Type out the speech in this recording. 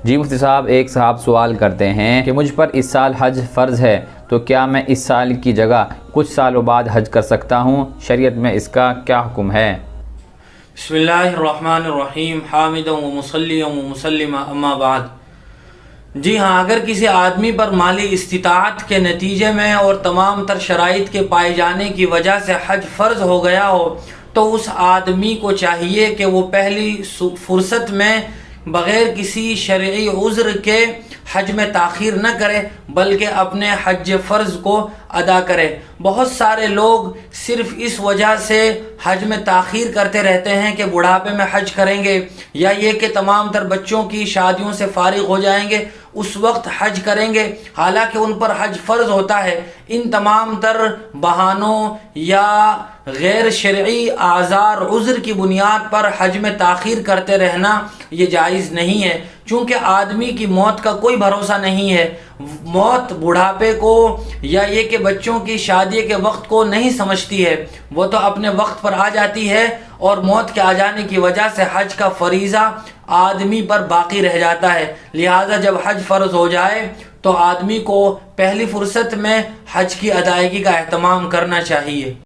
جی مفتی صاحب، ایک صاحب سوال کرتے ہیں کہ مجھ پر اس سال حج فرض ہے، تو کیا میں اس سال کی جگہ کچھ سالوں بعد حج کر سکتا ہوں؟ شریعت میں اس کا کیا حکم ہے؟ بسم اللہ الرحمن الرحیم، حامدا و مصلیا و مسلما، اما بعد۔ جی ہاں، اگر کسی آدمی پر مالی استطاعت کے نتیجے میں اور تمام تر شرائط کے پائے جانے کی وجہ سے حج فرض ہو گیا ہو تو اس آدمی کو چاہیے کہ وہ پہلی فرصت میں بغیر کسی شرعی عذر کے حج میں تاخیر نہ کرے بلکہ اپنے حج فرض کو ادا کرے۔ بہت سارے لوگ صرف اس وجہ سے حج میں تاخیر کرتے رہتے ہیں کہ بڑھاپے میں حج کریں گے، یا یہ کہ تمام تر بچوں کی شادیوں سے فارغ ہو جائیں گے اس وقت حج کریں گے، حالانکہ ان پر حج فرض ہوتا ہے۔ ان تمام تر بہانوں یا غیر شرعی اعذار عذر کی بنیاد پر حج میں تاخیر کرتے رہنا یہ جائز نہیں ہے، چونکہ آدمی کی موت کا کوئی بھروسہ نہیں ہے۔ موت بڑھاپے کو یا یہ کہ بچوں کی شادی کے وقت کو نہیں سمجھتی ہے، وہ تو اپنے وقت پر آ جاتی ہے، اور موت کے آ جانے کی وجہ سے حج کا فریضہ آدمی پر باقی رہ جاتا ہے۔ لہٰذا جب حج فرض ہو جائے تو آدمی کو پہلی فرصت میں حج کی ادائیگی کا اہتمام کرنا چاہیے۔